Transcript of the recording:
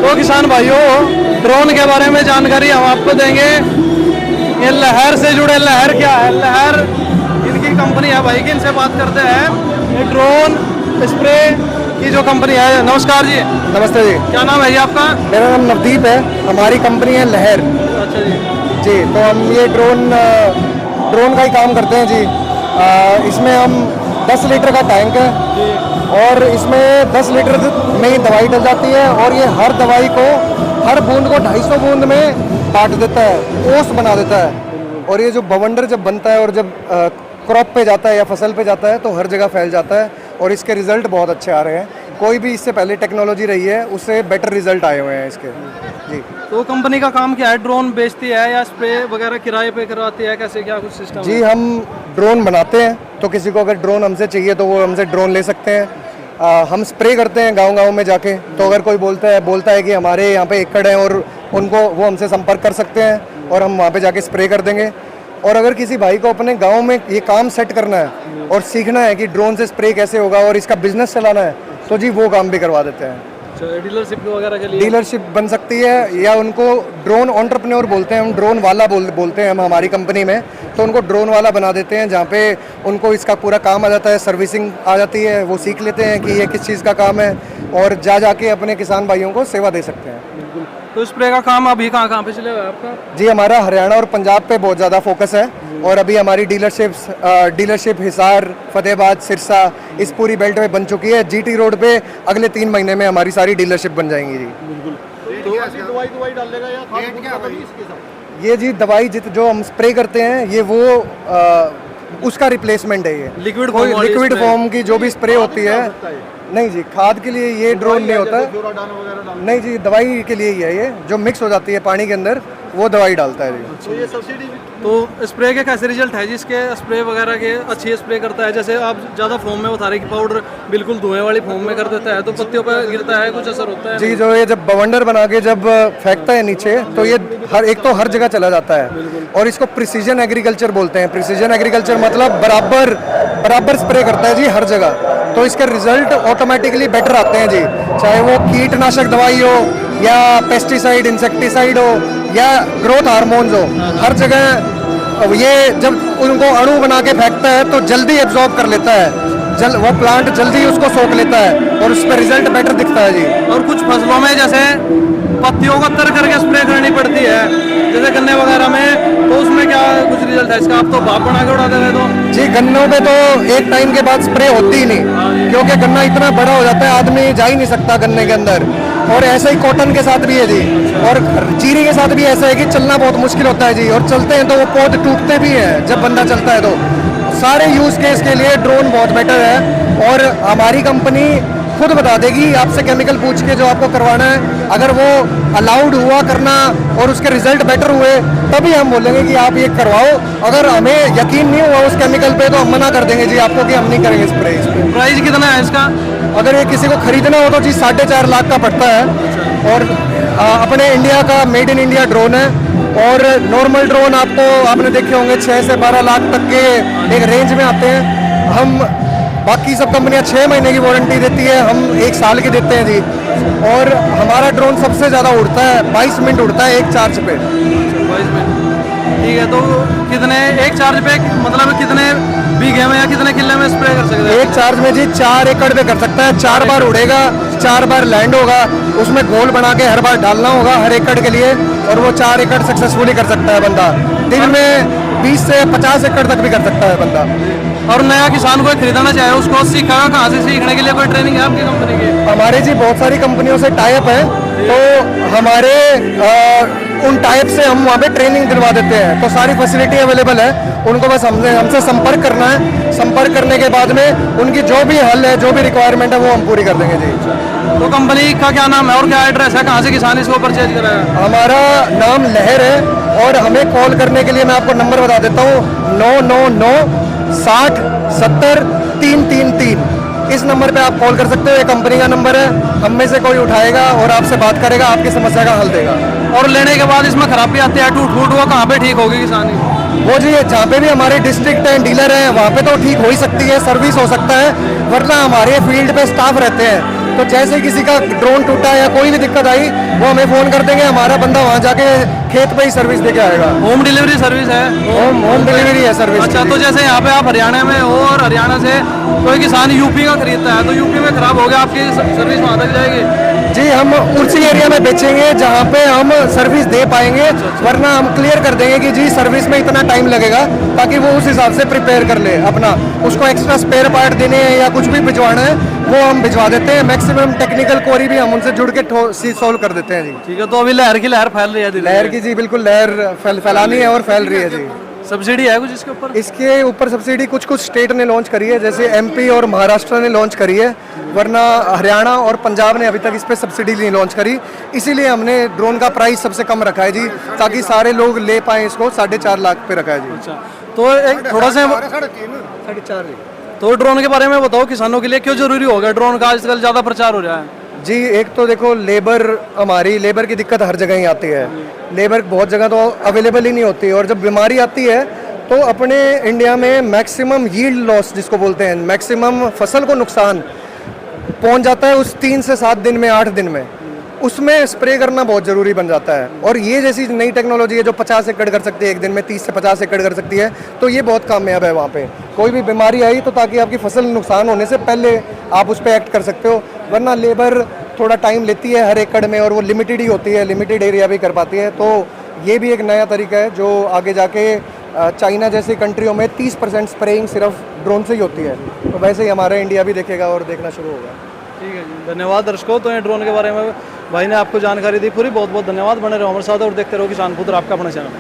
तो किसान भाइयों, ड्रोन के बारे में जानकारी हम आपको देंगे। ये लहर से जुड़े, लहर क्या है? लहर इनकी कंपनी है भाई की, इनसे बात करते हैं। ये ड्रोन स्प्रे की जो कंपनी है। नमस्कार जी। नमस्ते जी। क्या नाम है जी आपका? मेरा नाम नवदीप है, हमारी कंपनी है लहर। अच्छा जी। जी, तो हम ये ड्रोन का ही काम करते हैं जी। इसमें हम 10 लीटर का टैंक है और इसमें 10 लीटर में ही दवाई डल जाती है और ये हर दवाई को, हर बूंद को 250 बूंद में बांट देता है, ओस बना देता है। और ये जो बवंडर जब बनता है और जब क्रॉप पे जाता है या फसल पे जाता है तो हर जगह फैल जाता है और इसके रिजल्ट बहुत अच्छे आ रहे हैं। कोई भी इससे पहले टेक्नोलॉजी रही है उससे बेटर रिजल्ट आए हुए हैं इसके। जी, तो कंपनी का काम क्या है? ड्रोन बेचती है या स्प्रे वगैरह किराए पे करवाती है? कैसे, क्या कुछ सिस्टम जी, है? हम ड्रोन बनाते हैं, तो किसी को अगर ड्रोन हमसे चाहिए तो वो हमसे ड्रोन ले सकते हैं। हम स्प्रे करते हैं गांव-गांव में जाके, तो अगर कोई बोलता है कि हमारे यहाँ पे एकड़ है और उनको, वो हमसे संपर्क कर सकते हैं और हम वहाँ पे जाके स्प्रे कर देंगे। और अगर किसी भाई को अपने गांव में ये काम सेट करना है और सीखना है कि ड्रोन से स्प्रे कैसे होगा और इसका बिजनेस चलाना है, तो जी वो काम भी करवा देते हैं। डीलरशिप वगैरह के लिए डीलरशिप बन सकती है या उनको ड्रोन एंटरप्रेन्योर बोलते हैं हम, ड्रोन वाला बोलते हैं हम हमारी कंपनी में। तो उनको ड्रोन वाला बना देते हैं जहाँ पे उनको इसका पूरा काम आ जाता है, सर्विसिंग आ जाती है, वो सीख लेते हैं कि ये किस चीज़ का काम है और जाके अपने किसान भाइयों को सेवा दे सकते हैं। तो स्प्रे का काम अभी कहाँ पे चले हुआ है आपका? जी, हमारा हरियाणा और पंजाब पे बहुत ज़्यादा फोकस है और अभी हमारी डीलरशिप हिसार, फतेहाबाद, सिरसा, इस पूरी बेल्ट में बन चुकी है। जीटी रोड पे अगले 3 महीने में हमारी सारी डीलरशिप बन जाएंगी जी। दवाई डालेगा या खाद? ये जी दवाई जो हम स्प्रे करते हैं ये वो उसका रिप्लेसमेंट है। ये लिक्विड फॉर्म की जो भी स्प्रे होती है। नहीं जी, खाद के लिए ये ड्रोन नहीं होता है। नहीं जी, दवाई के लिए ही है। ये जो मिक्स हो जाती है पानी के अंदर वो दवाई डालता है जी। तो ये सब्सिडी तो स्प्रे के कैसे रिजल्ट है जिसके स्प्रे वगैरह के अच्छी स्प्रे करता है? जैसे आप ज़्यादा फोम में बता रहे कि पाउडर बिल्कुल धुएं वाली फोम में कर देता है तो पत्तियों पर गिरता है, कुछ असर होता है? जी, जो ये जब बवंडर बना के जब फेंकता है नीचे तो ये हर जगह चला जाता है और इसको प्रिसीजन एग्रीकल्चर बोलते हैं। प्रिसीजन एग्रीकल्चर मतलब बराबर स्प्रे करता है जी हर जगह, तो इसके रिजल्ट ऑटोमेटिकली बेटर आते हैं जी। चाहे वो कीटनाशक दवाई हो या पेस्टिसाइड, इंसेक्टिसाइड हो या ग्रोथ हार्मोन्स हो, हर जगह ये जब उनको अणु बना के फेंकता है तो जल्दी एब्जॉर्ब कर लेता है, वो प्लांट जल्दी उसको सोख लेता है और उस पर रिजल्ट बेटर दिखता है जी। और कुछ फसलों में जैसे पत्तियों को तर करके स्प्रे करनी पड़ती है, जैसे गन्ने वगैरह में, तो उसमें क्या कुछ रिजल्ट है इसका? आप तो भाप बना के उड़ा दे रहे तो? जी, गन्नों पे तो एक टाइम के बाद स्प्रे होती ही नहीं क्योंकि गन्ना इतना बड़ा हो जाता है, आदमी जा ही नहीं सकता गन्ने के अंदर। और ऐसे ही कॉटन के साथ भी है जी, और जीरी के साथ भी ऐसा है कि चलना बहुत मुश्किल होता है जी, और चलते हैं तो वो पौध टूटते भी हैं जब बंदा चलता है। तो सारे यूज केस के लिए ड्रोन बहुत बेटर है और हमारी कंपनी खुद बता देगी आपसे, केमिकल पूछ के जो आपको करवाना है। अगर वो अलाउड हुआ करना और उसके रिजल्ट बेटर हुए तभी हम बोलेंगे कि आप ये करवाओ। अगर हमें यकीन नहीं हुआ उस केमिकल पे तो हम मना कर देंगे जी आपको कि हम नहीं करेंगे स्प्रे। प्राइस कितना है इसका? अगर ये किसी को खरीदना हो तो जी 4.5 लाख का पड़ता है और अपने इंडिया का मेड इन इंडिया ड्रोन है। और नॉर्मल ड्रोन आपने देखे होंगे 6 से 12 लाख तक के एक रेंज में आते हैं। हम बाकी सब कंपनियां 6 महीने की वारंटी देती है, हम 1 साल की देते हैं जी। और हमारा ड्रोन सबसे ज़्यादा उड़ता है, 22 मिनट उड़ता है एक चार्ज पे। 22 मिनट, ठीक है। तो कितने एक चार्ज पे, मतलब कितने बीघे में या कितने किले में स्प्रे कर सकते हैं? एक चार्ज में जी 4 एकड़ पे कर सकता है। 4 बार उड़ेगा, 4 बार लैंड होगा, उसमें गोल बना के हर बार डालना होगा हर एकड़ के लिए, और वो 4 एकड़ सक्सेसफुली कर सकता है बंदा। दिन में 20 से 50 एकड़ तक भी कर सकता है बंदा। और नया किसान को खरीदना चाहे उसको सीखा कहाँ से? सीखने के लिए कोई ट्रेनिंग है आपकी कंपनी की? हमारे जी बहुत सारी कंपनियों से टाई अप है, तो हमारे उन टाइप से हम वहाँ पे ट्रेनिंग दिलवा देते हैं। तो सारी फैसिलिटी अवेलेबल है, उनको बस हमसे संपर्क करना है। संपर्क करने के बाद में उनकी जो भी हल है, जो भी रिक्वायरमेंट है वो हम पूरी कर देंगे जी। तो कंपनी का क्या नाम है और क्या एड्रेस है, कहाँ से किसान इसको परचेज करेगा? हमारा नाम लहर है और हमें कॉल करने के लिए मैं आपको नंबर बता देता हूँ, 999 60 70 333। इस नंबर पे आप कॉल कर सकते हो, ये कंपनी का नंबर है। हम में से कोई उठाएगा और आपसे बात करेगा, आपकी समस्या का हल देगा। और लेने के बाद इसमें खराबी आती है, टूट फूट, वो कहाँ पे ठीक होगी किसानी? वो जी जहाँ पे भी हमारे डिस्ट्रिक्ट हैं, डीलर हैं, वहाँ पे तो ठीक हो ही सकती है, सर्विस हो सकता है, वरना हमारे फील्ड पे स्टाफ रहते हैं, तो जैसे ही किसी का ड्रोन टूटा या कोई भी दिक्कत आई वो हमें फ़ोन कर देंगे, हमारा बंदा वहाँ जाके खेत पे ही सर्विस दे के आएगा। होम डिलीवरी सर्विस है। होम डिलीवरी है सर्विस। अच्छा, तो जैसे यहाँ पे आप हरियाणा में हो और हरियाणा से कोई किसान यूपी का खरीदता है, तो यूपी में खराब हो गया, आपकी सर्विस वहाँ तक जाएगी? जी, हम उसी एरिया में बेचेंगे जहाँ पे हम सर्विस दे पाएंगे, वरना हम क्लियर कर देंगे कि जी सर्विस में इतना टाइम लगेगा, ताकि वो उस हिसाब से प्रिपेयर कर ले अपना। उसको एक्स्ट्रा स्पेयर पार्ट देने हैं या कुछ भी भिजवाना है वो हम भिजवा देते हैं। मैक्सिमम टेक्निकल क्वेरी भी हम उनसे जुड़ के सॉल्व कर देते हैं जी। ठीक है, तो अभी लहर की लहर फैल रही है धीरे-धीरे। लहर की जी बिल्कुल लहर फैलानी है और फैल रही है जी। सब्सिडी है कुछ इसके ऊपर? इसके ऊपर सब्सिडी कुछ कुछ स्टेट ने लॉन्च करी है, जैसे एमपी और महाराष्ट्र ने लॉन्च करी है, वरना हरियाणा और पंजाब ने अभी तक इस पे सब्सिडी नहीं लॉन्च करी। इसीलिए हमने ड्रोन का प्राइस सबसे कम रखा है जी, ताकि सारे लोग ले पाएं इसको। 4.5 लाख पे रखा है जी। अच्छा, तो एक थोड़ा सा 4.5। तो ड्रोन के बारे में बताओ, किसानों के लिए क्यों जरूरी हो गया ड्रोन का, आजकल ज़्यादा प्रचार हो रहा है? जी, एक तो देखो हमारी लेबर की दिक्कत हर जगह ही आती है। लेबर बहुत जगह तो अवेलेबल ही नहीं होती, और जब बीमारी आती है तो अपने इंडिया में मैक्सिमम यील्ड लॉस जिसको बोलते हैं, मैक्सिमम फसल को नुकसान पहुंच जाता है उस 3 से 7 दिन में, 8 दिन में। उसमें स्प्रे करना बहुत ज़रूरी बन जाता है। और ये जैसी नई टेक्नोलॉजी है जो 50 एकड़ कर सकती है एक दिन में, 30 से 50 एकड़ कर सकती है, तो ये बहुत कामयाब है वहाँ पे। कोई भी बीमारी आई तो ताकि आपकी फसल नुकसान होने से पहले आप उस पर एक्ट कर सकते हो, वरना लेबर थोड़ा टाइम लेती है हर एकड़ में, और वो लिमिटेड ही होती है, लिमिटेड एरिया भी कर पाती है। तो ये भी एक नया तरीका है जो आगे जाके चाइना जैसी कंट्रियों में 30% स्प्रेइंग सिर्फ ड्रोन से ही होती है। तो वैसे ही हमारा इंडिया भी देखेगा और देखना शुरू होगा। ठीक है जी, धन्यवाद दर्शकों। तो ये ड्रोन के बारे में भाई ने आपको जानकारी दी पूरी, बहुत बहुत धन्यवाद। बने रहो हमारे साथ और देखते रहो किसान खुद, आपका अपना चैनल।